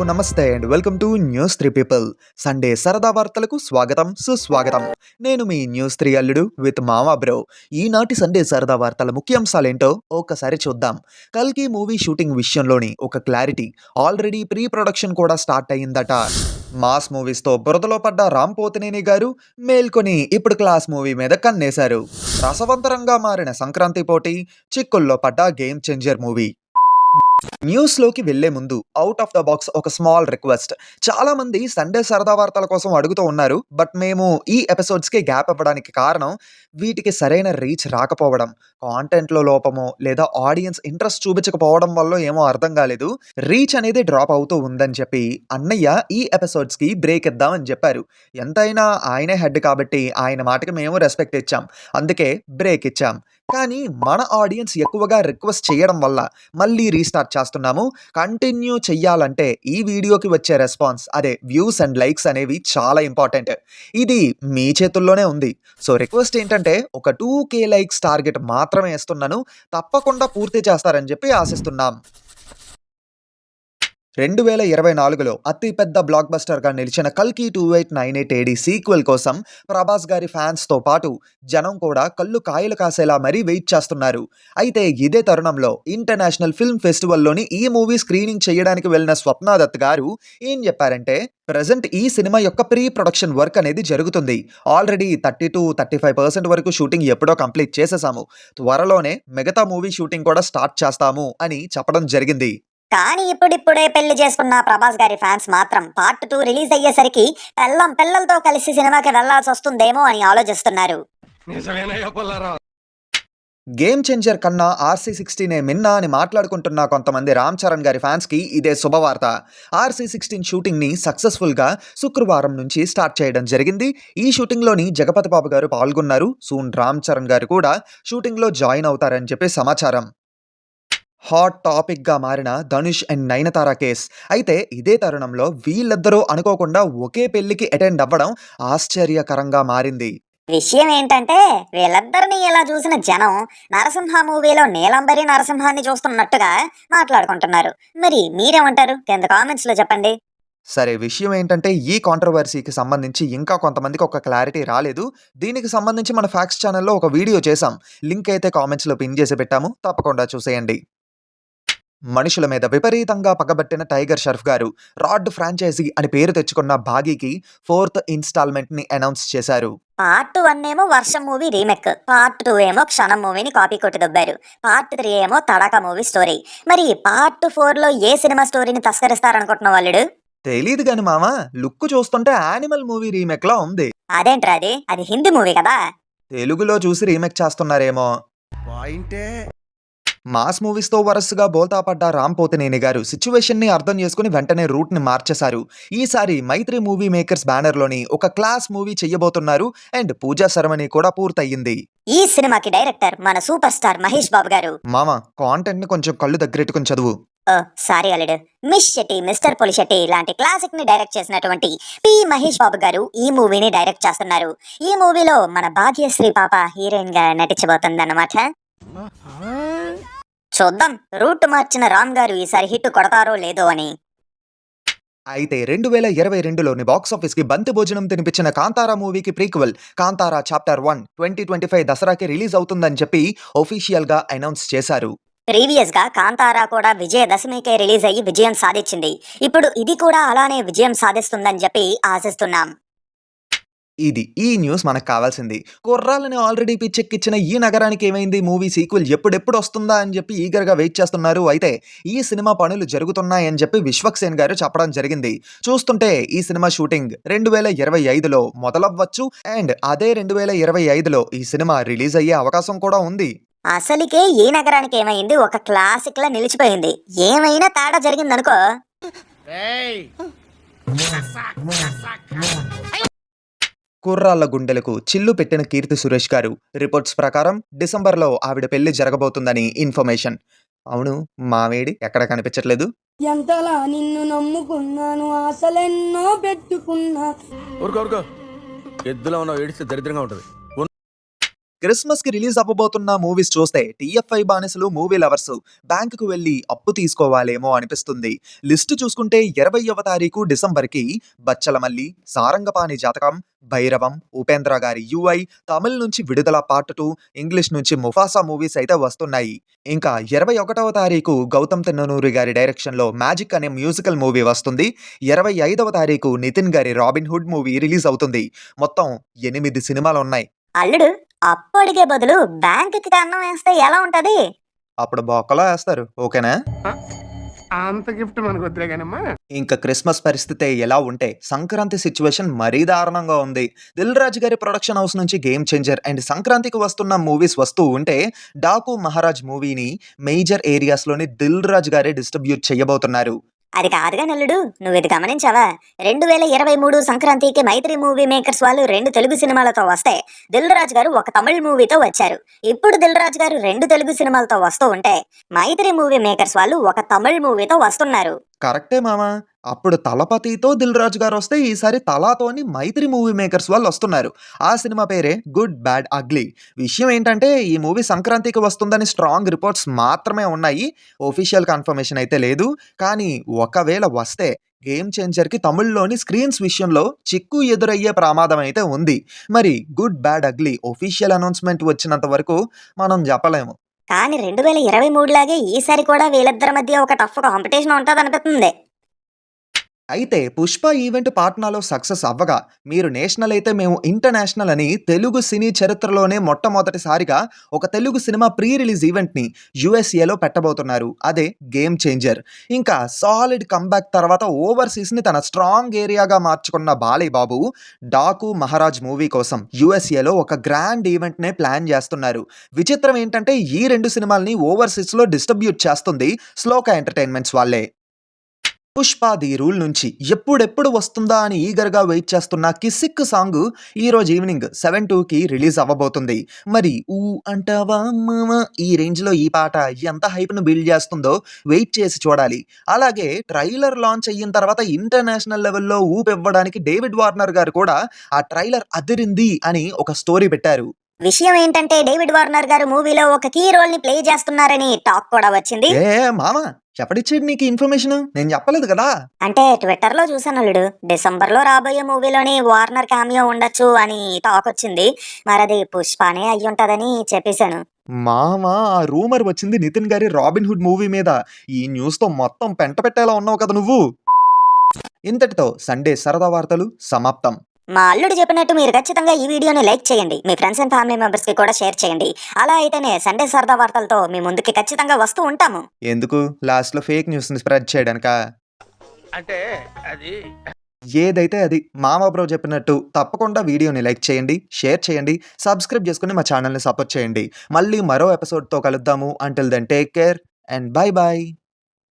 నమస్తే and welcome to news 3 people. Sunday సరదా వార్తలకు స్వాగతం సుస్వాగతం. నేను మీ న్యూస్ 3 అల్లుడు విత్ మామా బ్రో. ఈనాటి సండే సరదా వార్తల ముఖ్యాంశాలేంటో ఒక్కసారి చూద్దాం. కల్కి మూవీ షూటింగ్ విషయంలోని ఒక క్లారిటీ. ఆల్రెడీ ప్రీ ప్రొడక్షన్ కూడా స్టార్ట్ అయ్యిందట. మాస్ మూవీస్తో బురదలో పడ్డ రామ్ పోతినేని గారు మేల్కొని ఇప్పుడు క్లాస్ మూవీ మీద కన్నేశారు. రసవంతరంగా మారిన సంక్రాంతి పోటీ, చిక్కుల్లో పడ్డ గేమ్ చేంజర్ మూవీ. న్యూస్లోకి వెళ్లే ముందు అవుట్ ఆఫ్ ద బాక్స్ ఒక స్మాల్ రిక్వెస్ట్. చాలా మంది సండే సరదా వార్తల కోసం అడుగుతూ ఉన్నారు. బట్ మేము ఈ ఎపిసోడ్స్కి గ్యాప్ ఇవ్వడానికి కారణం వీటికి సరైన రీచ్ రాకపోవడం, కాంటెంట్లో లోపమో లేదా ఆడియన్స్ ఇంట్రెస్ట్ చూపించకపోవడం వల్ల ఏమో అర్థం కాలేదు. రీచ్ అనేది డ్రాప్ అవుతూ ఉందని చెప్పి అన్నయ్య ఈ ఎపిసోడ్స్కి బ్రేక్ ఇద్దామని చెప్పారు. ఎంతైనా ఆయనే హెడ్ కాబట్టి ఆయన మాటకి మేము రెస్పెక్ట్ ఇచ్చాం, అందుకే బ్రేక్ ఇచ్చాం. కానీ మన ఆడియన్స్ ఎక్కువగా రిక్వెస్ట్ చేయడం వల్ల మళ్ళీ రీస్టార్ట్ చేస్తున్నాము. కంటిన్యూ చెయ్యాలంటే ఈ వీడియోకి వచ్చే రెస్పాన్స్, అదే వ్యూస్ అండ్ లైక్స్ అనేవి చాలా ఇంపార్టెంట్. ఇది మీ చేతుల్లోనే ఉంది. సో రిక్వెస్ట్ ఏంటంటే ఒక 2K లైక్స్ టార్గెట్ మాత్రమే ఇస్తున్నాను. తప్పకుండా పూర్తి చేస్తారని చెప్పి ఆశిస్తున్నాం. 2024లో అతిపెద్ద బ్లాక్ బస్టర్గా నిలిచిన కల్కి 2898 AD సీక్వెల్ కోసం ప్రభాస్ గారి ఫ్యాన్స్తో పాటు జనం కూడా కళ్ళు కాయలు కాసేలా మరీ వెయిట్ చేస్తున్నారు. అయితే ఇదే తరుణంలో ఇంటర్నేషనల్ ఫిల్మ్ ఫెస్టివల్లోని ఈ మూవీ స్క్రీనింగ్ చేయడానికి వెళ్ళిన స్వప్నా దత్ గారు ఏం చెప్పారంటే, ప్రజెంట్ ఈ సినిమా యొక్క ప్రీ ప్రొడక్షన్ వర్క్ అనేది జరుగుతుంది. ఆల్రెడీ 30-35% వరకు షూటింగ్ ఎప్పుడో కంప్లీట్ చేసేసాము. త్వరలోనే మిగతా మూవీ షూటింగ్ కూడా స్టార్ట్ చేస్తాము అని చెప్పడం జరిగింది. కానీ ఇప్పుడిప్పుడే పెళ్లి చేసుకున్న ప్రభాస్ గారి ఫ్యాన్స్ మాత్రం పార్ట్ 2 రిలీజ్ అయ్యేసరికి పిల్లలతో కలిసి సినిమాకి వెళ్లాల్సి వస్తుందేమో అని ఆలోచిస్తున్నారు. గేమ్ చేంజర్ కన్నా RC16 మిన్నా అని మాట్లాడుకుంటున్న కొంతమంది రామ్ చరణ్ గారి ఫ్యాన్స్కి ఇదే శుభవార్త. RC16 షూటింగ్ని సక్సెస్ఫుల్గా శుక్రవారం నుంచి స్టార్ట్ చేయడం జరిగింది. ఈ షూటింగ్లోని జగపతి బాబు గారు పాల్గొన్నారు. సూన్ రామ్ చరణ్ గారు కూడా షూటింగ్లో జాయిన్ అవుతారని చెప్పి సమాచారం. హాట్ టాపిక్గా మారిన ధనుష్ అండ్ నయనతార కేస్. అయితే ఇదే తరుణంలో వీళ్ళిద్దరూ అనుకోకుండా ఒకే పెళ్లికి అటెండ్ అవ్వడం ఆశ్చర్యకరంగా మారింది. విషయం ఏంటంటే వీళ్ళిద్దరిని ఇలా చూసిన జనం నరసింహ మూవీలో నీలంబరి నరసింహాన్ని చూస్తున్నట్టుగా మాట్లాడుకుంటున్నారు. మరి మీరేమంటారు? కింద కామెంట్స్ లో చెప్పండి. సరే, విషయం ఏంటంటే ఈ కాంట్రవర్సీకి సంబంధించి ఇంకా కొంతమందికి ఒక క్లారిటీ రాలేదు. దీనికి సంబంధించి మన ఫ్యాక్స్ ఛానల్లో ఒక వీడియో చేశాం. లింక్ అయితే కామెంట్స్లో పిన్ చేసి పెట్టాము, తప్పకుండా చూసేయండి. మనుషుల మీద విపరీతంగా పగబట్టిన టైగర్ షర్ఫ్ గారు రాడ్ ఫ్రాంచైజీ అని పేరు తెచ్చుకున్న భాగీకి 4th ఇన్స్టాల్మెంట్ ని అనౌన్స్ చేశారు. పార్ట్ 1 ఏమో వర్షం మూవీ రీమేక్, పార్ట్ 2 ఏమో క్షణం మూవీని కాపీ కొట్టి దొబ్బారు, పార్ట్ 3 ఏమో తడక మూవీ స్టోరీ. మరి పార్ట్ 4లో ఏ సినిమా స్టోరీని తస్కరిస్తారనుకుంటున్న వాళ్ళు? తెలీదు గాని మామ, లుక్ చూస్తుంటే యానిమల్ మూవీ రీమేక్ లా ఉంది. అదేంట్రా అది హిందీ మూవీ కదా. తెలుగులో చూసి రీమేక్ చేస్తున్నారేమో. మాస్ మూవీస్తో వరుసగా బోల్తా పడ్డ రామ్ పోతినేని గారు సిచ్యువేషన్ని అర్థం చేసుకుని వెంటనే రూట్ని మార్చేశారు. ఈసారి మైత్రి మూవీ మేకర్స్ బ్యానర్లోని ఒక క్లాస్ మూవీ చెయ్యబోతున్నారు. అండ్ పూజా సెరమనీ కూడా పూర్తయింది. ఈ సినిమాకి డైరెక్టర్ మన సూపర్ స్టార్ మహేష్ బాబు గారు. మామ, కాంటెంట్ ని కొంచెం కళ్ళు దగ్గరెట్టుకుని చదువు. సారీ అల్లుడు. మిస్ శెట్టి, మిస్టర్ పొలిశెట్టి లాంటి క్లాసిక్ ని డైరెక్ట్ చేసినటువంటి పి మహేష్ బాబు గారు ఈ మూవీని డైరెక్ట్ చేస్తున్నారు. ఈ మూవీలో మన భాగ్యశ్రీ పాప హీరోయిన్ గా నటించబోతుంది అన్నమాట. చూద్దాం రూట్ మార్చిన రామ్ గారు ఈసారి హిట్ కొడతారో లేదో అని. అయితే 2022లోని బాక్సాఫీస్ కి బంతి భోజనం తినిపించిన కాంతారా మూవీకి ప్రీక్వెల్ కాంతారా చాప్టర్ 1 2025 దసరాకి రిలీజ్ అవుతుందని చెప్పి ఒఫీషియల్ గా అనౌన్స్ చేశారు. ప్రీవియస్ గా కాంతారా కూడా విజయదశమికే రిలీజ్ అయ్యి విజయం సాధించింది. ఇప్పుడు ఇది కూడా అలానే విజయం సాధిస్తుందని చెప్పి ఆశిస్తున్నాం. ఇది ఈ న్యూస్ మనకు కావాల్సింది. కుర్రాలని ఆల్రెడీ పిచ్చెక్కిచ్చిన ఈ నగరానికి ఏమైంది? మూవీ సీక్వెల్ ఎప్పుడెప్పుడు వస్తుందా అని చెప్పి ఈగర్గా వెయిట్ చేస్తున్నారు. అయితే ఈ సినిమా పనులు జరుగుతున్నాయని చెప్పి విశ్వక్సేన్ గారు చెప్పడం జరిగింది. చూస్తుంటే ఈ సినిమా షూటింగ్ 2025లో మొదలవ్వచ్చు. అండ్ అదే 2025లో ఈ సినిమా రిలీజ్ అయ్యే అవకాశం కూడా ఉంది. అసలుకే ఈ నగరానికి ఏమైంది? ఒక క్లాసిక్ లా నిలిచిపోయింది. ఏమైనా తేడా జరిగిందనుకో. కుర్రాళ్ళ గుండెలకు చిల్లు పెట్టిన కీర్తి సురేష్ గారు. రిపోర్ట్స్ ప్రకారం డిసెంబర్లో ఆవిడ పెళ్లి జరగబోతుందని ఇన్ఫర్మేషన్. అవును, మావేడి ఎక్కడ కనిపించట్లేదు. ఎంతలా నిన్ను నమ్ముకున్నాను, ఆశలెన్నో పెట్టుకున్నా. ఎద్దులో ఉన్న ఏడిస్తే దరిద్రంగా ఉంటుంది. క్రిస్మస్ కి రిలీజ్ అవ్వబోతున్న మూవీస్ చూస్తే టీఎఫ్ఐ బానిసలు మూవీ లవర్స్ బ్యాంకుకు వెళ్లి అప్పు తీసుకోవాలేమో అనిపిస్తుంది. లిస్టు చూసుకుంటే 20వ తారీఖు డిసెంబర్కి బచ్చలమల్లి, సారంగపాణి జాతకం, భైరవం, ఉపేంద్ర గారి యుఐ, తమిళ్ నుంచి విడుదల పార్ట్ 2, ఇంగ్లీష్ నుంచి ముఫాసా మూవీస్ అయితే వస్తున్నాయి. ఇంకా 21వ తారీఖు గౌతమ్ తిన్ననూరి గారి డైరెక్షన్ లో మ్యాజిక్ అనే మ్యూజికల్ మూవీ వస్తుంది. 25వ తారీఖు నితిన్ గారి రాబిన్ హుడ్ మూవీ రిలీజ్ అవుతుంది. మొత్తం 8 సినిమాలు ఉన్నాయి. అల్లుడు, అప్పు అడిగే బదులు బ్యాంకుకి కన్నం వేస్తే ఎలా ఉంటది? అప్పుడు బొక్కలో వేస్తారు. ఓకేనా? అంత గిఫ్ట్ మనకు వద్దులే కానమ్మా. ఇంకా క్రిస్మస్ పరిస్థితి ఎలా ఉంటే సంక్రాంతి సిచ్యువేషన్ మరీ దారుణంగా ఉంది. దిల్ రాజు గారి ప్రొడక్షన్ హౌస్ నుంచి గేమ్ చేంజర్ అండ్ సంక్రాంతికి వస్తున్న మూవీస్ వస్తూ ఉంటే డాకు మహారాజ్ మూవీని మేజర్ ఏరియాస్ లోని దిల్ రాజు గారే డిస్ట్రిబ్యూట్ చేయబోతున్నారు. అది కాదుగా నల్లుడు, నువ్వు ఇది గమనించావా? 2023 సంక్రాంతికి మైత్రి మూవీ మేకర్స్ వాళ్ళు 2 తెలుగు సినిమాలతో వస్తే దిల్ రాజు గారు ఒక తమిళ మూవీతో వచ్చారు. ఇప్పుడు దిల్ రాజు గారు 2 తెలుగు సినిమాలతో వస్తూ ఉంటే మైత్రి మూవీ మేకర్స్ వాళ్ళు ఒక తమిళ మూవీతో వస్తున్నారు. కరెక్టే మామా. అప్పుడు తలపతితో దిల్ రాజు గారు వస్తే ఈసారి తలాతోని మైత్రి మూవీ మేకర్స్ వాళ్ళు వస్తున్నారు. ఆ సినిమా పేరే గుడ్ బ్యాడ్ అగ్లీ. విషయం ఏంటంటే ఈ మూవీ సంక్రాంతికి వస్తుందని స్ట్రాంగ్ రిపోర్ట్స్ మాత్రమే ఉన్నాయి. ఒఫీషియల్ కన్ఫర్మేషన్ అయితే లేదు. కానీ ఒకవేళ వస్తే గేమ్ చేంజర్కి తమిళ్లోని స్క్రీన్స్ విషయంలో చిక్కు ఎదురయ్యే ప్రమాదం అయితే ఉంది. మరి good bad ugly official announcement వచ్చినంత వరకు మనం చెప్పలేము. కానీ 2023 లాగే ఈసారి కూడా వీళ్ళిద్దరి మధ్య ఒక టఫ్ కాంపిటీషన్ ఉంటది అనిపిస్తుంది. అయితే పుష్ప ఈవెంట్ పాట్నాలో సక్సెస్ అవ్వగా మీరు నేషనల్ అయితే మేము ఇంటర్నేషనల్ అని తెలుగు సినీ చరిత్రలోనే మొట్టమొదటిసారిగా ఒక తెలుగు సినిమా ప్రీ రిలీజ్ ఈవెంట్ని యుఎస్ఏలో పెట్టబోతున్నారు. అదే గేమ్ చేంజర్. ఇంకా సాలిడ్ కంబ్యాక్ తర్వాత ఓవర్సీస్ని తన స్ట్రాంగ్ ఏరియాగా మార్చుకున్న బాలయ్యబాబు డాకు మహారాజ్ మూవీ కోసం యుఎస్ఏలో ఒక గ్రాండ్ ఈవెంట్నే ప్లాన్ చేస్తున్నారు. విచిత్రం ఏంటంటే ఈ 2 సినిమాల్ని ఓవర్సీస్లో డిస్ట్రిబ్యూట్ చేస్తుంది శ్లోక ఎంటర్టైన్మెంట్స్ వాళ్ళే. పుష్ప ది రూల్ నుంచి ఎప్పుడెప్పుడు వస్తుందా అని ఈగర్గా వెయిట్ చేస్తున్న కిసిక్ సాంగ్ ఈ రోజు ఈవినింగ్ 7:02కి రిలీజ్ అవ్వబోతుంది. మరి ఊ అంటావా మామ ఈ రేంజ్లో ఈ పాట ఎంత హైప్ను బిల్డ్ చేస్తుందో వెయిట్ చేసి చూడాలి. అలాగే ట్రైలర్ లాంచ్ అయిన తర్వాత ఇంటర్నేషనల్ లెవెల్లో ఊపివ్వడానికి డేవిడ్ వార్నర్ గారు కూడా ఆ ట్రైలర్ అదిరింది అని ఒక స్టోరీ పెట్టారు. విషయం ఏంటంటే డేవిడ్ వార్నర్ గారు మూవీలో ఒక కీ రోల్ ని ప్లే చేస్తున్నారని టాక్ కూడా వచ్చింది. మామ చెప్పడిచ్చాడు నీకు ఇన్ఫర్మేషన్? నేను చెప్పలేదు కదా. అంటే ట్విట్టర్ లో చూసాను అల్లుడు, డిసెంబర్ లో రాబోయే మూవీలోని వార్నర్ క్యామియో ఉండొచ్చు అని టాక్ వచ్చింది. మరి అది పుష్పనే అయ్యి ఉంటదని చెప్పేశాను. మామ ఆ రూమర్ వచ్చింది నితిన్ గారి రాబిన్ హుడ్ మూవీ మీద. ఈ న్యూస్ తో మొత్తం పెంట పెట్టేలా ఉన్నావు కదా నువ్వు. ఇంతటితో సండే సరదా వార్తలు సమాప్తం. మా అల్లుడు చెప్పినట్టు మీరు ఖచ్చితంగా ఈ వీడియోని లైక్ చేయండి, మీ ఫ్రెండ్స్ అండ్ ఫ్యామిలీ మెంబర్స్ కి కూడా షేర్ చేయండి. అలా అయితేనే సండే సరదా వార్తలతో మీ ముందుకి ఖచ్చితంగా వస్తూ ఉంటాము. ఎందుకు లాస్ట్ లో ఫేక్ న్యూస్ ని స్ప్రెడ్ చేయడానిక? అంటే అది ఏదైతే అది మామ బ్రో చెప్పినట్టు తప్పకుండా వీడియోని లైక్ చేయండి, షేర్ చేయండి, సబ్స్క్రైబ్ చేసుకుని మా ఛానల్ని సపోర్ట్ చేయండి. మళ్ళీ మరో ఎపిసోడ్తో కలుద్దాము. Until then take care and bye bye.